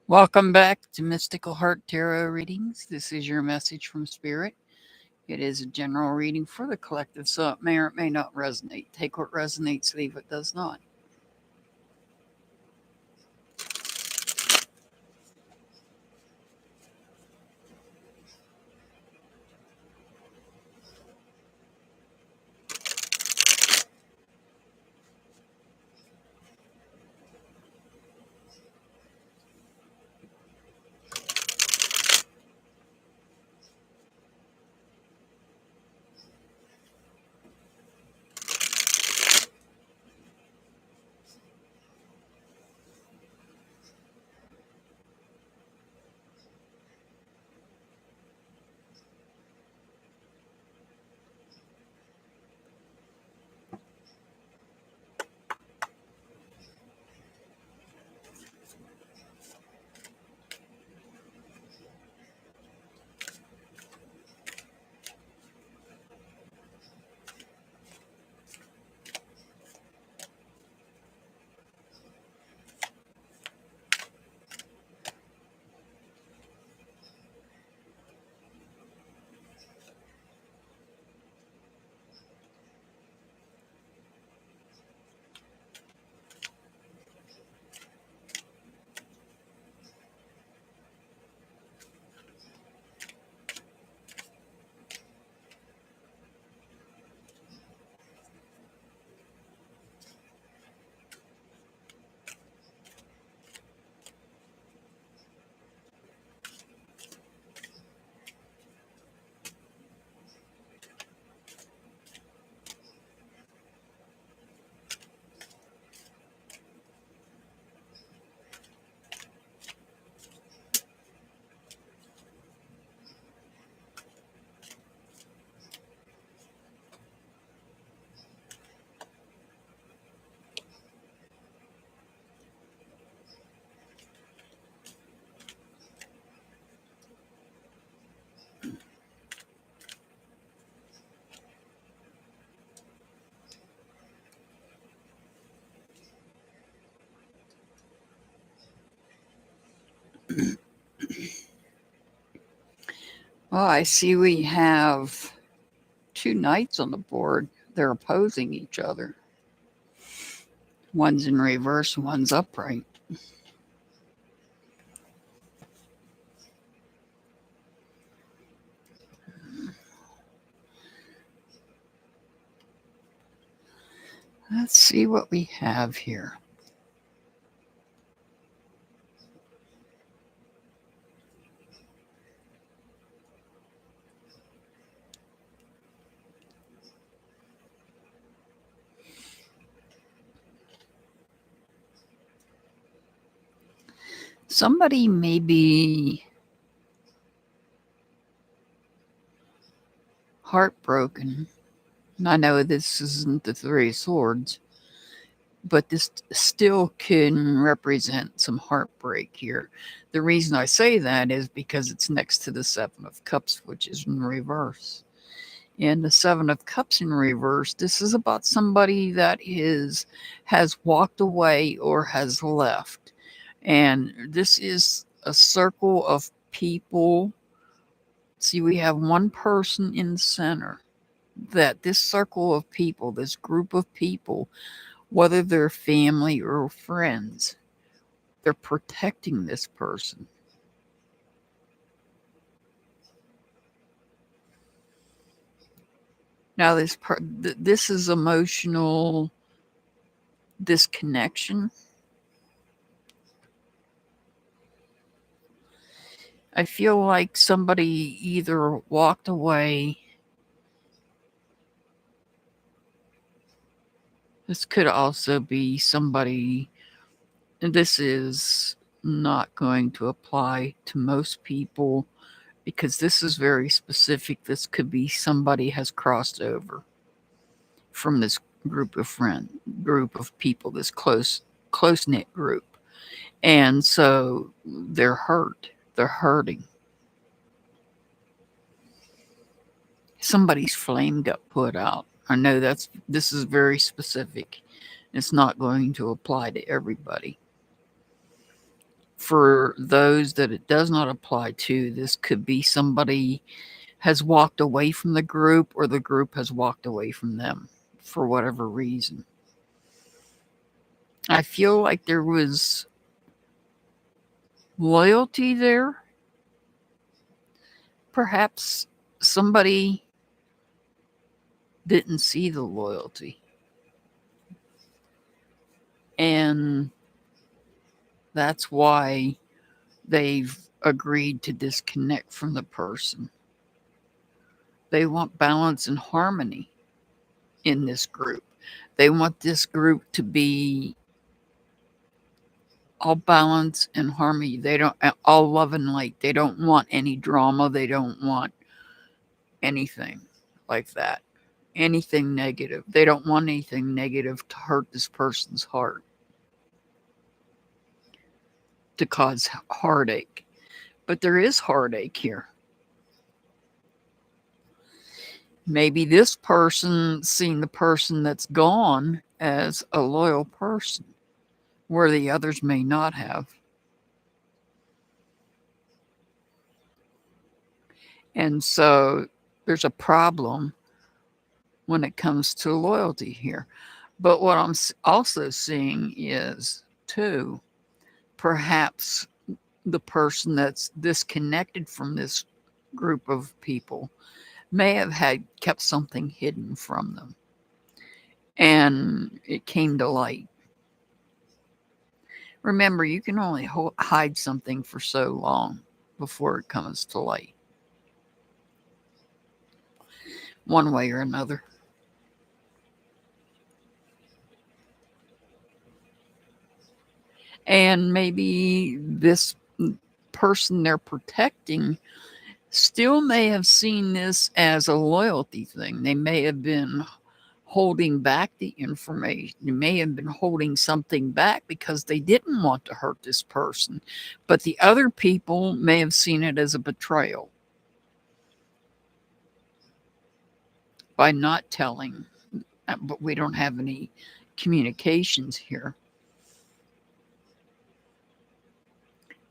Welcome back to Mystical Heart Tarot Readings. This is your message from Spirit. It is a general reading for the collective, so it may or it may not resonate. Take what resonates, leave what does not. Well, I see we have two knights on the board. They're opposing each other. One's in reverse, one's upright. Let's see what we have here. Somebody may be heartbroken. I know this isn't the Three of Swords, but this still can represent some heartbreak here. The reason I say that is because it's next to the Seven of Cups, which is in reverse. And the Seven of Cups in reverse, this is about somebody that has walked away or has left. And this is a circle of people. See, we have one person in the center. That this circle of people, this group of people, whether they're family or friends, they're protecting this person. Now, this is emotional disconnection. I feel like somebody either walked away. This could also be somebody, and this is not going to apply to most people because this is very specific. This could be somebody has crossed over from this group of people, this close-knit group. And so they're hurt. They're hurting. Somebody's flame got put out. I know this is very specific. It's not going to apply to everybody. For those that it does not apply to, this could be somebody has walked away from the group or the group has walked away from them for whatever reason. I feel like there was loyalty there. Perhaps somebody didn't see the loyalty. And that's why they've agreed to disconnect from the person. They want balance and harmony in this group. They want this group to be all balance and harmony. They don't all love and light. They don't want any drama. They don't want anything like that. Anything negative. They don't want anything negative to hurt this person's heart, to cause heartache. But there is heartache here. Maybe this person seeing the person that's gone as a loyal person, where the others may not have. And so there's a problem when it comes to loyalty here. But what I'm also seeing is, too, perhaps the person that's disconnected from this group of people may have kept something hidden from them, and it came to light. Remember, you can only hide something for so long before it comes to light, one way or another. And maybe this person they're protecting still may have seen this as a loyalty thing. They may have been holding back the information. They may have been holding something back because they didn't want to hurt this person. But the other people may have seen it as a betrayal by not telling. But we don't have any communications here.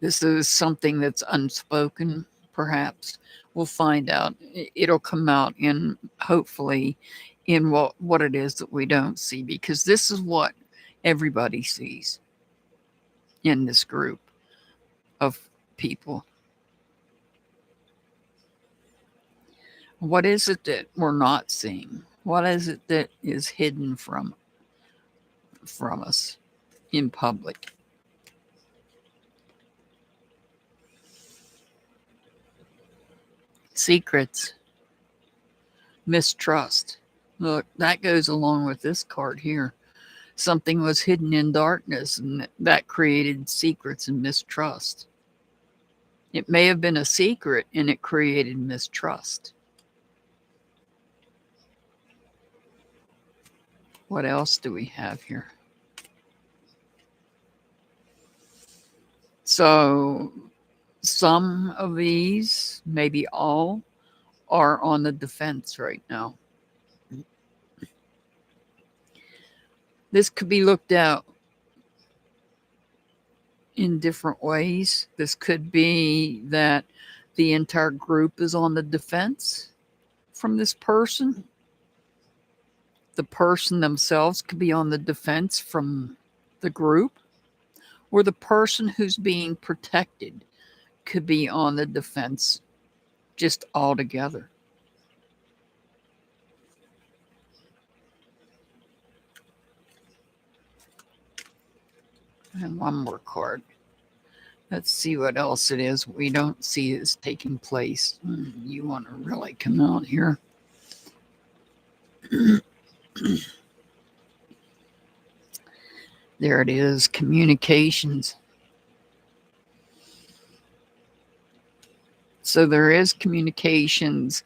This is something that's unspoken, perhaps. We'll find out. It'll come out in, hopefully, in what it is that we don't see, because this is what everybody sees in this group of people. What is it that we're not seeing? What is it that is hidden from us in public? Secrets, mistrust. Look, that goes along with this card here. Something was hidden in darkness, and that created secrets and mistrust. It may have been a secret, and it created mistrust. What else do we have here? So some of these, maybe all, are on the defense right now. This could be looked at in different ways. This could be that the entire group is on the defense from this person. The person themselves could be on the defense from the group, or the person who's being protected could be on the defense just altogether. And one more card. Let's see what else it is we don't see is taking place. You want to really come out here. There it is, communications. So there is communications.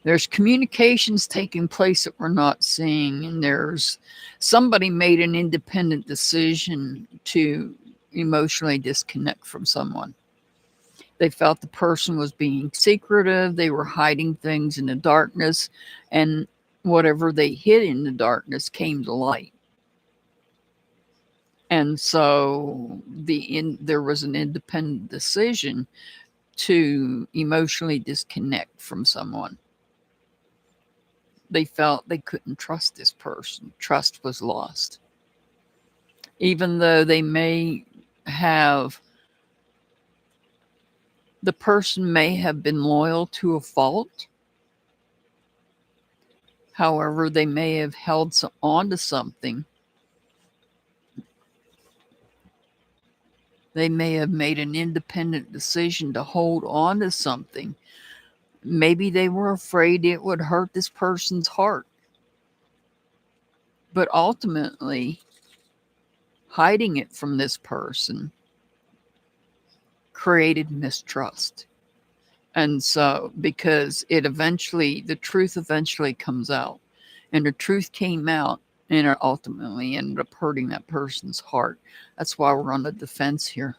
There's communications taking place that we're not seeing. And there's somebody made an independent decision to emotionally disconnect from someone. They felt the person was being secretive. They were hiding things in the darkness. And whatever they hid in the darkness came to light. And so there was an independent decision to emotionally disconnect from someone. They felt they couldn't trust this person. Trust was lost. Even though they may have, the person may have been loyal to a fault. However, they may have held on to something. They may have made an independent decision to hold on to something. Maybe they were afraid it would hurt this person's heart. But ultimately, hiding it from this person created mistrust. And so, because the truth eventually comes out. And the truth came out, and it ultimately ended up hurting that person's heart. That's why we're on the defense here.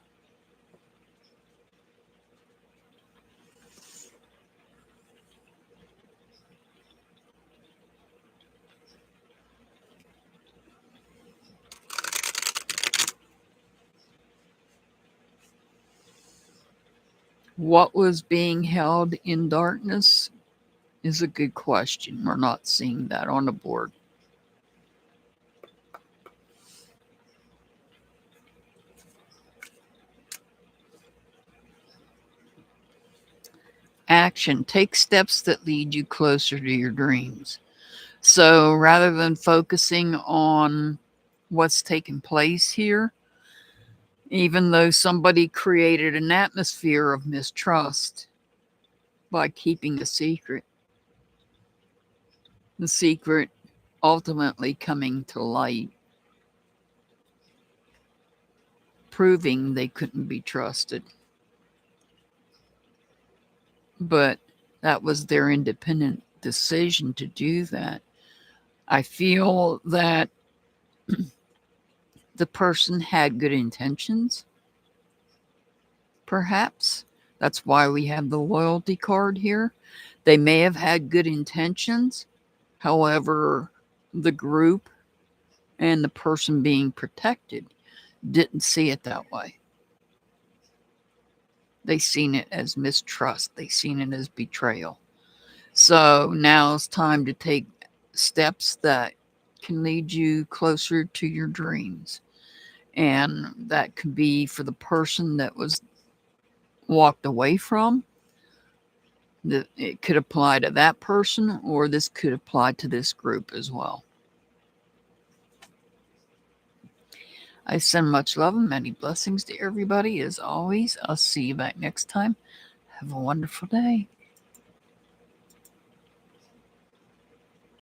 What was being held in darkness is a good question. We're not seeing that on the board. Action. Take steps that lead you closer to your dreams. So rather than focusing on what's taking place here, even though somebody created an atmosphere of mistrust by keeping a secret, the secret ultimately coming to light, proving they couldn't be trusted. But that was their independent decision to do that. I feel that the person had good intentions, perhaps. That's why we have the loyalty card here. They may have had good intentions. However, the group and the person being protected didn't see it that way. They seen it as mistrust. They seen it as betrayal. So now it's time to take steps that can lead you closer to your dreams. And that could be for the person that was walked away from. It could apply to that person, or this could apply to this group as well. I send much love and many blessings to everybody. As always, I'll see you back next time. Have a wonderful day.